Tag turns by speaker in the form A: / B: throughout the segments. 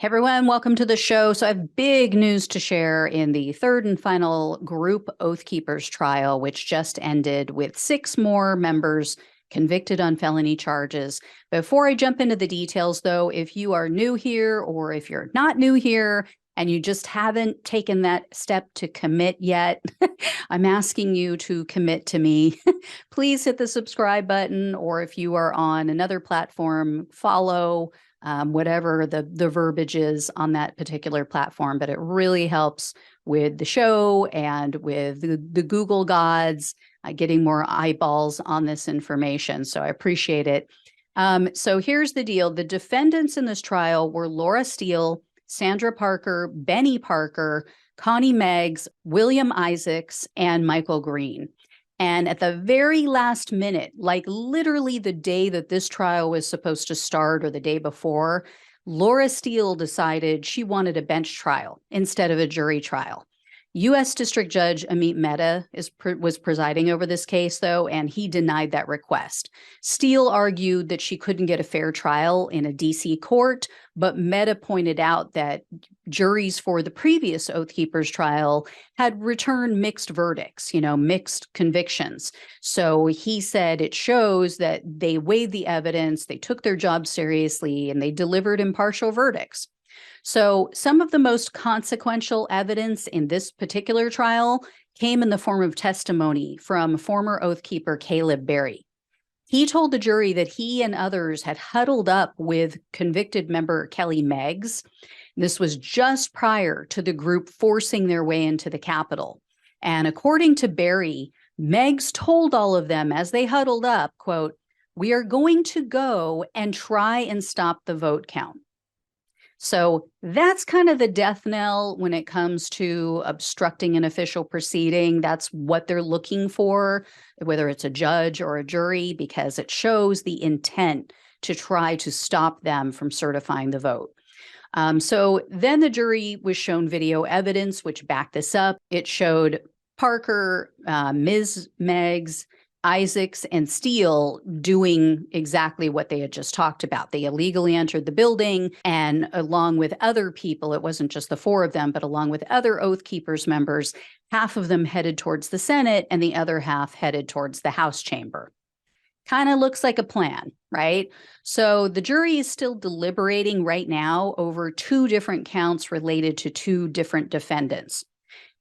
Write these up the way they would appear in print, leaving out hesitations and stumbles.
A: Hey everyone, welcome to the show. So I have big news to share in the third and final group Oath Keepers trial, which just ended with 6 more members convicted on felony charges. Before I jump into the details, though, if you are new here or if you're not new here and you just haven't taken that step to commit yet, I'm asking you to commit to me. Please hit the subscribe button, or if you are on another platform, follow. Whatever the verbiage is on that particular platform, but it really helps with the show and with the Google gods getting more eyeballs on this information. So I appreciate it. So here's the deal. The defendants in this trial were Laura Steele, Sandra Parker, Bennie Parker, Connie Meggs, William Isaacs, and Michael Greene. And at the very last minute, like literally the day that this trial was supposed to start or the day before, Laura Steele decided she wanted a bench trial instead of a jury trial. U.S. District Judge Amit Mehta was presiding over this case, though, and he denied that request. Steele argued that she couldn't get a fair trial in a D.C. court, but Mehta pointed out that juries for the previous Oath Keepers trial had returned mixed verdicts, mixed convictions. So he said it shows that they weighed the evidence, they took their job seriously, and they delivered impartial verdicts. So some of the most consequential evidence in this particular trial came in the form of testimony from former Oath Keeper Caleb Berry. He told the jury that he and others had huddled up with convicted member Connie Meggs. This was just prior to the group forcing their way into the Capitol. And according to Berry, Meggs told all of them as they huddled up, quote, "We are going to go and try and stop the vote count." So that's kind of the death knell when it comes to obstructing an official proceeding. That's what they're looking for, whether it's a judge or a jury, because it shows the intent to try to stop them from certifying the vote. So then the jury was shown video evidence, which backed this up. It showed Parker, Ms. Meggs, Isaacs, and Steele doing exactly what they had just talked about. They illegally entered the building, and along with other people, it wasn't just the 4 of them, but along with other Oath Keepers members, half of them headed towards the Senate and the other half headed towards the House chamber. Kind of looks like a plan, right? So the jury is still deliberating right now over 2 different counts related to 2 different defendants.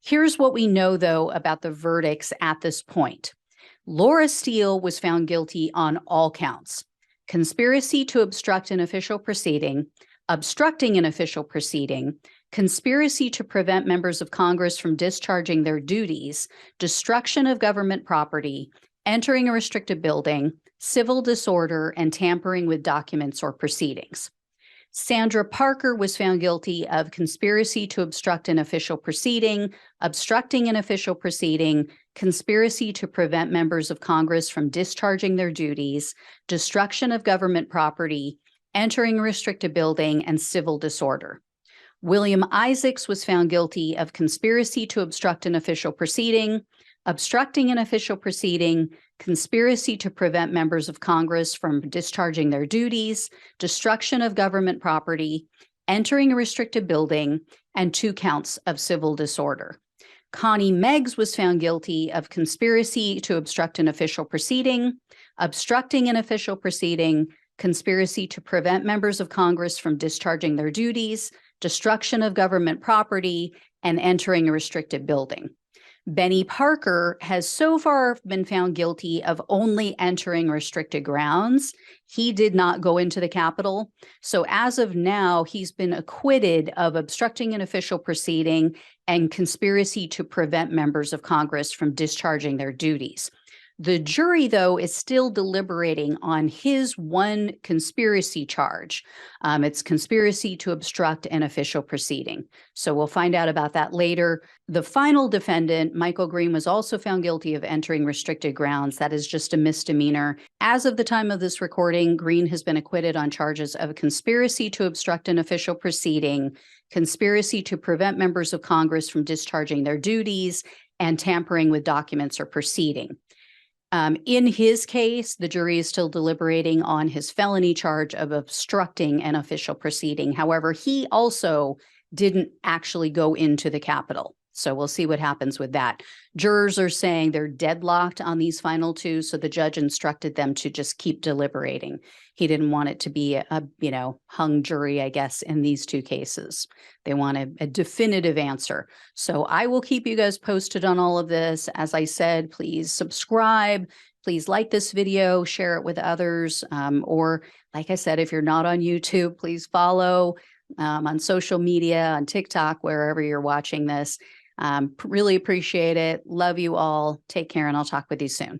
A: Here's what we know, though, about the verdicts at this point. Laura Steele was found guilty on all counts: conspiracy to obstruct an official proceeding, obstructing an official proceeding, conspiracy to prevent members of Congress from discharging their duties, destruction of government property, entering a restricted building, civil disorder, and tampering with documents or proceedings. Sandra Parker was found guilty of conspiracy to obstruct an official proceeding, obstructing an official proceeding, conspiracy to prevent members of Congress from discharging their duties, destruction of government property, entering a restricted building, and civil disorder. William Isaacs was found guilty of conspiracy to obstruct an official proceeding, obstructing an official proceeding, conspiracy to prevent members of Congress from discharging their duties, destruction of government property, entering a restricted building, and 2 counts of civil disorder. Connie Meggs was found guilty of conspiracy to obstruct an official proceeding, obstructing an official proceeding, conspiracy to prevent members of Congress from discharging their duties, destruction of government property, and entering a restricted building. Bennie Parker has so far been found guilty of only entering restricted grounds. He did not go into the Capitol. So as of now, he's been acquitted of obstructing an official proceeding and conspiracy to prevent members of Congress from discharging their duties. The jury, though, is still deliberating on his one conspiracy charge. It's conspiracy to obstruct an official proceeding. So we'll find out about that later. The final defendant, Michael Greene, was also found guilty of entering restricted grounds. That is just a misdemeanor. As of the time of this recording, Greene has been acquitted on charges of conspiracy to obstruct an official proceeding, conspiracy to prevent members of Congress from discharging their duties, and tampering with documents or proceeding. In his case, the jury is still deliberating on his felony charge of obstructing an official proceeding. However, he also didn't actually go into the Capitol. So we'll see what happens with that. Jurors are saying they're deadlocked on these final two, so the judge instructed them to just keep deliberating. He didn't want it to be a hung jury, I guess, in these two cases. They want a definitive answer. So I will keep you guys posted on all of this. As I said, please subscribe. Please like this video, share it with others. Or like I said, if you're not on YouTube, please follow on social media, on TikTok, wherever you're watching this. Really appreciate it. Love you all. Take care, and I'll talk with you soon.